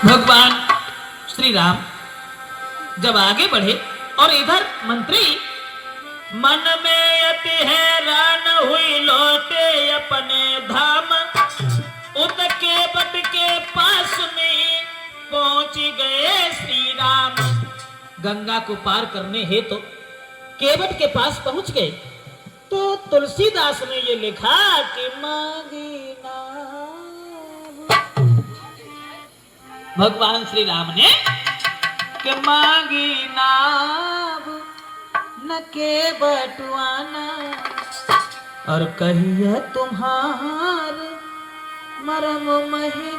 भगवान श्री राम जब आगे बढ़े और इधर मंत्री मन में अति हैरान हुई लौटे अपने धाम उनके बट के पास में पहुंच गए श्री राम। गंगा को पार करने हेतु तो केवट के पास पहुंच गए तो तुलसीदास ने ये लिखा कि मांगी नाव। भगवान श्री राम ने कि मांगी नाव न के बटुआना और कहिए तुम्हार मरम मही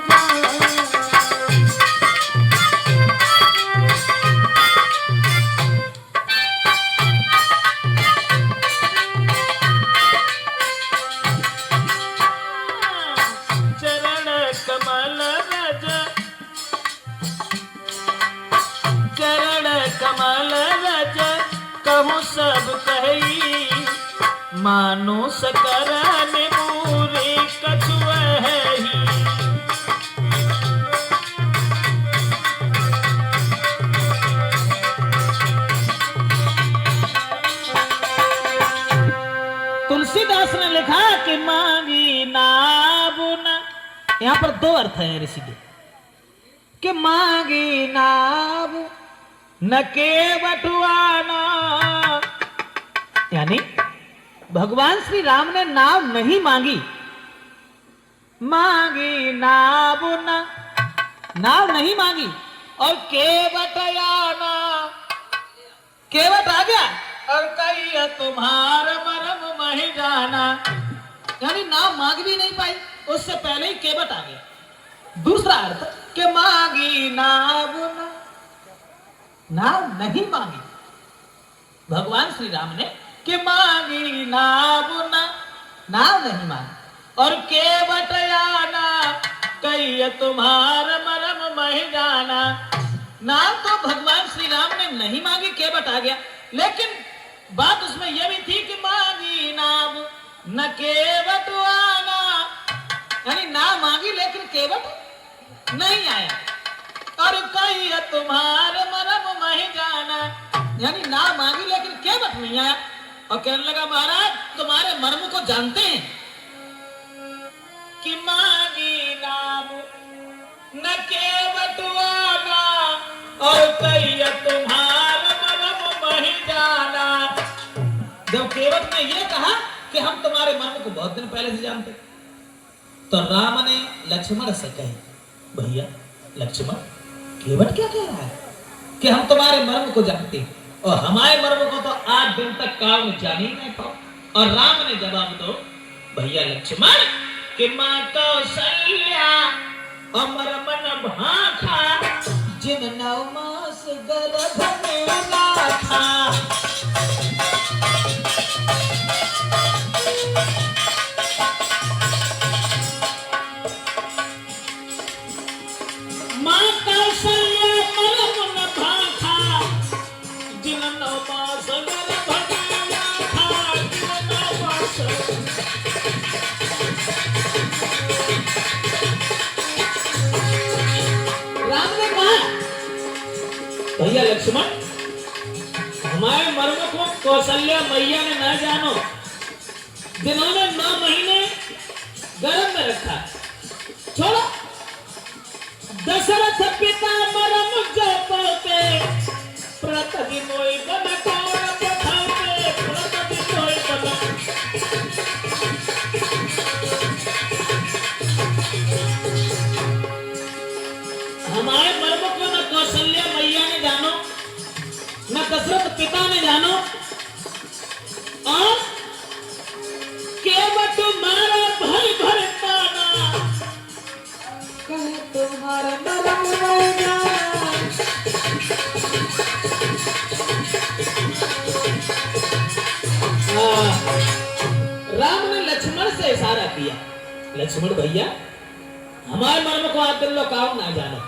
सब कही मानो सकरन पूरे कछुआ है ही। तुलसीदास ने लिखा कि मांगी नाबुना, यहां पर दो अर्थ है ऋषि कि मांगी नाब न के बटुआना, यानी भगवान श्री राम ने नाव नहीं मांगी। मांगी नाव न, नाव नहीं मांगी और केवट आना, केवट आ गया और कहिए तुम्हारा मरम मही जाना, यानी नाव मांग भी नहीं पाई, उससे पहले ही केवट आ गया। दूसरा अर्थ कि मांगी नाव न, नाव नहीं मांगी भगवान श्री राम ने कि मांगी नाव न, नाव नहीं मांगी और केवट आना कहिए तुम्हारा मरम मही जाना। नाव तो भगवान श्री राम ने नहीं मांगी, केवट आ गया, लेकिन बात उसमें यह भी थी कि मांगी नाव न केवट आना, यानी नाव मांगी लेकिन केवट नहीं आया और कहिए तुम्हारे मरम मही जाना, यानी नाव मांगी लेकिन केवट नहीं आया और कहने लगा महाराज तुम्हारे मर्म को जानते हैं कि मांगी नाव न केवट आना और कहिए तुम्हारे मरम मही जाना। जब केवट ने यह कहा कि हम तुम्हारे मर्म को बहुत दिन पहले से जानते, तो राम ने लक्ष्मण से कहे भैया लक्ष्मण केवट क्या कह रहा है कि हम तुम्हारे मर्म को जानते हैं और हमारे मर्म को तो आज दिन तक काल जान ही नहीं पाओ। और राम ने जवाब दो भैया लक्ष्मण कि मां कौशल्या अमर मन भाखा जिन 9 मास गर्भ में लाथा। भैया लक्ष्मण हमारे मर्म को कौशल्या मैया ने न जानो, जिन्होंने 9 महीने गर्भ में रखा। छोड़ो, दशरथ पिता मरम जपते प्रतिदिनोई बनकारा पठाते प्रतिदिनोई बना। हमारे मर्म को न कौशल्या मैया ने जानो न दशरथ पिता ने जानो और केवट तुम्हारा भर भर पाना कहे तुम्हारा मरम मैया। राम ने लक्ष्मण से इशारा किया लक्ष्मण भैया हमारे मर्म को आप लोग काऊ ना जानो,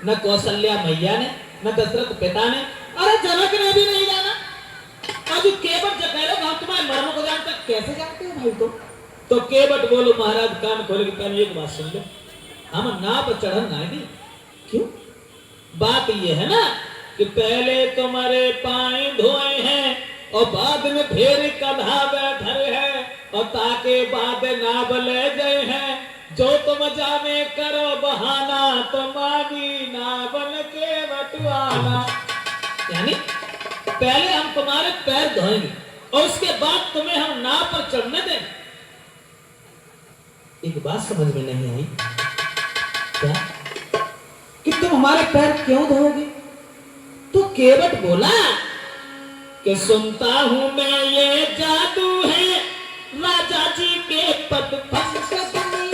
न कौशल्या मैया ने न दशरथ पिता ने, अरे जनक ने भी नहीं जाना। अभी केवट जो कह रहे हो हम तुम्हारे मर्म को जानते, कैसे जानते हो भाई? तो तो केवट बोलो महाराज कान खोल के पहले एक बात सुन लो, हम नाव चढ़न ना दी। क्यों? बात ये है ना कि पहले तुम्हारे पाए धोए हैं और बाद में फिर कन्हा बैठे हैं और ताके बाद नाव ले गए हैं। जो तुम जाने करो बहाना तो मागी ना बन के बटुआना। यानी पहले हम तुम्हारे पैर धोएंगे और उसके बाद तुम्हें हम नाव पर चढ़ने देंगे। एक बात समझ में नहीं आई क्या कि तुम हमारे पैर क्यों धोगे? तो केवट बोला कि सुनता हूं मैं ये जादू है राजा जी के पद पंकज में।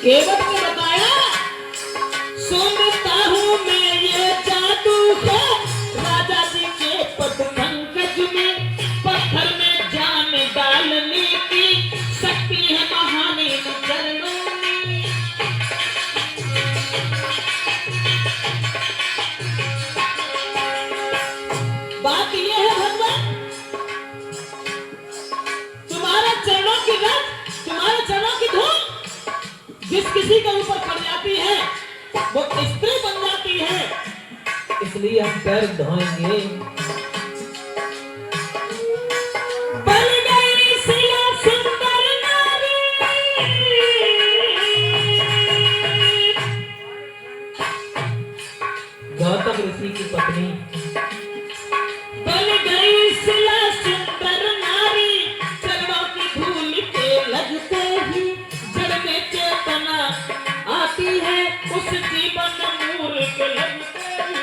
केवट ने बताया सुनता हूं मैं ये जादू है राजा जी के पद पंकज में। पत्थर में जान डालने की शक्ति है महाने चरणों में। बात यह है भगवान, तुम्हारे चरणों की रत, तुम्हारे चरणों की धूल जिस किसी के ऊपर पड़ जाती है वो स्त्री बन जाती है। इसलिए हम पैर धोएंगे। बन गई सिया सुंदर नारी, गौतम ऋषि की पत्नी बन गई सिया सुंदर नारी। चरणों की धूल के लगते ही जड़ में चेतना आती है उस जीवन नूर के लगते ही।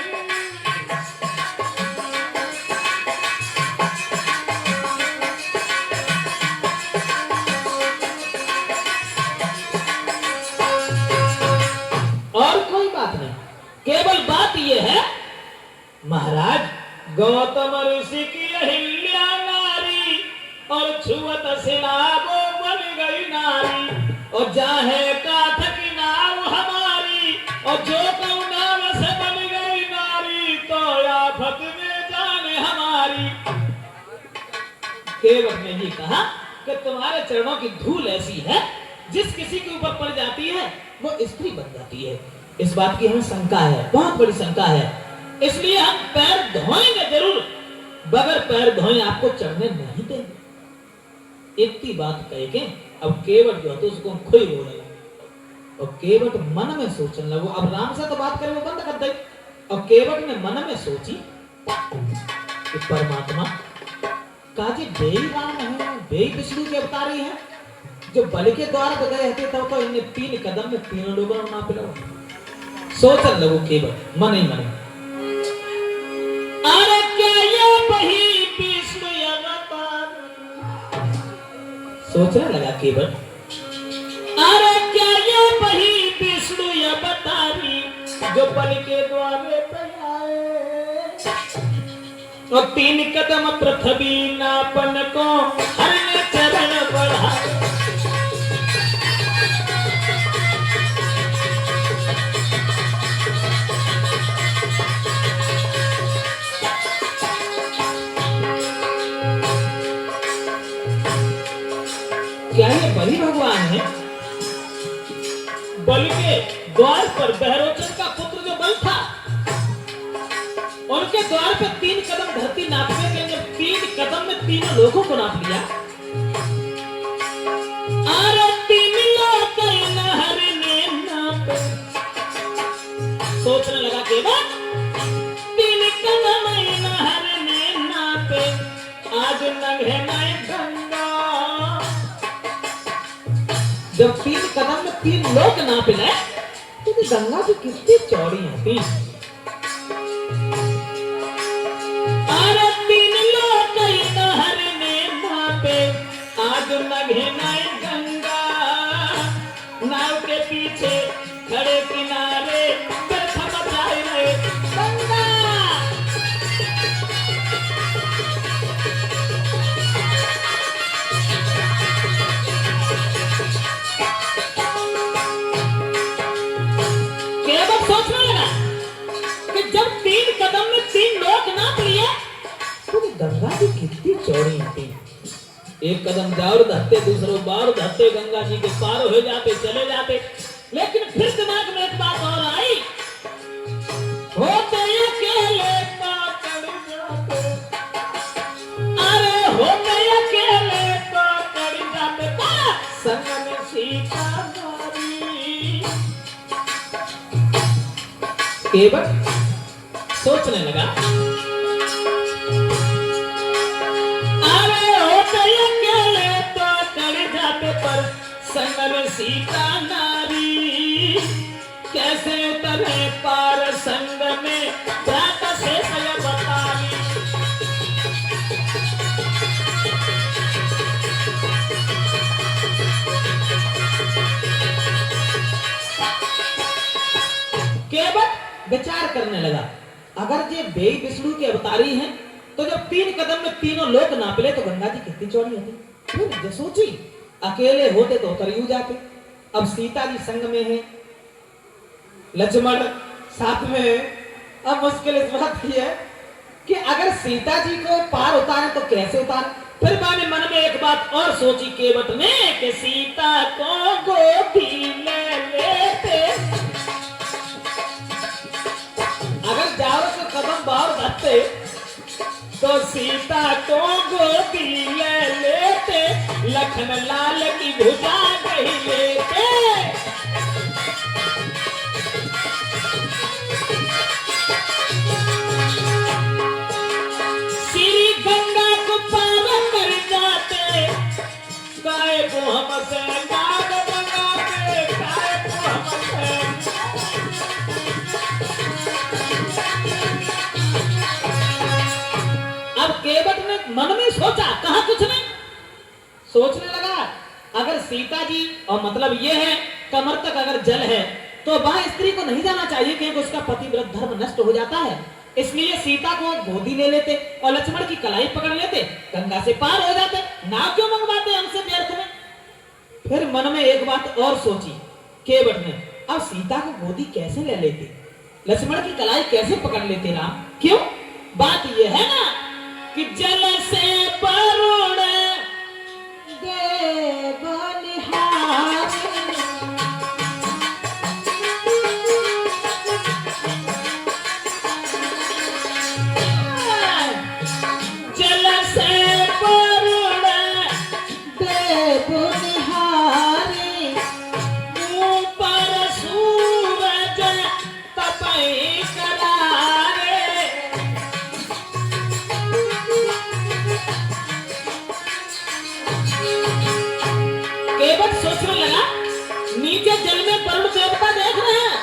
और कोई बात नहीं, केवल बात यह है महाराज गौतम ऋषि की अहिल्या नारी और छुअत शिला वो बन गई नारी। और जाहे काठ की नाव हमारी और जो कौ नाव से बन गई नारी तो आफत में जाने हमारी। केवट ने ही कहा कि तुम्हारे चरणों की धूल ऐसी है जिस किसी के ऊपर पड़ जाती है वो स्त्री बन जाती है। इस बात की हमें शंका है, बहुत बड़ी शंका है। इसलिए हम पैर धोएंगे जरूर, बगैर पैर धोए आपको चढ़ने नहीं देंगे। इतनी बात कह के अब केवट जो है उसको खोई बोलने लगा और केवट मन में सोचने लगो। अब राम से तो बात करें वो बंद कर दे। और केवट ने मन में सोची कि परमात्मा काजी बेई राम है, बेई विष्णु के अवतारी है जो बलि के द्वार पे गए थे तो इन्हें 3 कदम में 3 लोगों को ना पिलाओ। सोचने लगो केवट मन ही मन। अरे क्या ये वही विष्णु अवतार? सोचने लगा केवट, अरे क्या ये वही विष्णु अवतारी जो बलि के द्वारे पे आए और 3 कदम पृथ्वी नापन को हर ने चरण बढ़ाए। क्या ये बलि भगवान है? बलि के द्वार पर बहरोचन का पुत्र जो बल था उनके द्वार पे 3 कदम धरती नापने के लिए 3 कदम में 3 लोगों को नाप लिया। अरे 3 लोग नहर ने नापे। सोचने लगा केवट 3 कदम नहर ने नापे आज नंगे नए गंगा। जब 3 कदम में 3 लोग नाप ले तो गंगा भी कितनी चौड़ी है। 3 लोग नहर ने नापे आज नंगे नए गंगा। नाव के पीछे खड़े किनारे बरखा बचाए रहे गंगा। चौड़ी थी। एक कदम जाओ धरते, दूसरों बार धरते, गंगा जी के पार हो जाते, चले जाते। लेकिन फिर दिमाग में एक बात और आई, होते अकेले पकड़ जाते, अरे होते अकेले पकड़ जाते, संग में सीता नारी। केवट सोचने लगा, अरे होते अकेले पकड़ जाते, पर संग में सीता नारी। कैसे उतरे पार संग में जात से बताई। केवट विचार करने लगा, अगर ये बेई विष्णु के अवतारी हैं तो जब 3 कदम में तीनों लोक नापले तो गंगा जी कितनी चौड़ी होती। फिर जो सोची, अकेले होते तो उतर यूं जाते, अब सीता जी संग में है, लक्ष्मण साथ में है। अब मुश्किल इस बात की है कि अगर सीता जी को पार उतारे तो कैसे उतारे। फिर मैंने मन में एक बात और सोची केवट ने कि सीता को गोदी ले लेते, अगर जाओ तो कदम बाहर धरते तो सीता को गोदी ले लेते, लखन लाल की भुजा नहीं लेते। श्री गंगा को पार कर जाते, काय को हमसे नाग मंगाते, काय को हमसे। अब केवट ने मन में सोचा, कहा कुछ नहीं, सोचने लगा, अगर सीता जी और मतलब ये है कमर तक अगर जल है तो वह स्त्री को नहीं जाना चाहिए क्योंकि उसका पतिव्रत धर्म नष्ट हो जाता है। इसलिए सीता को गोदी ले लेते और लक्ष्मण की कलाई पकड़ लेते, गंगा से पार हो जाते, नाव क्यों मंगवाते हमसे व्यर्थ में। फिर मन में एक बात और सोची केवट ने, अब सीता को गोदी कैसे ले लेते, लक्ष्मण की कलाई कैसे पकड़ लेते राम। क्यों, बात यह है ना कि जल से परुण दे बलिहारी, जल से परुण दे बलिहारी, ऊपर सूरज तपई करारे। केवट सोचने लगा, नीचे जल में वरुण देवता देख रहे हैं,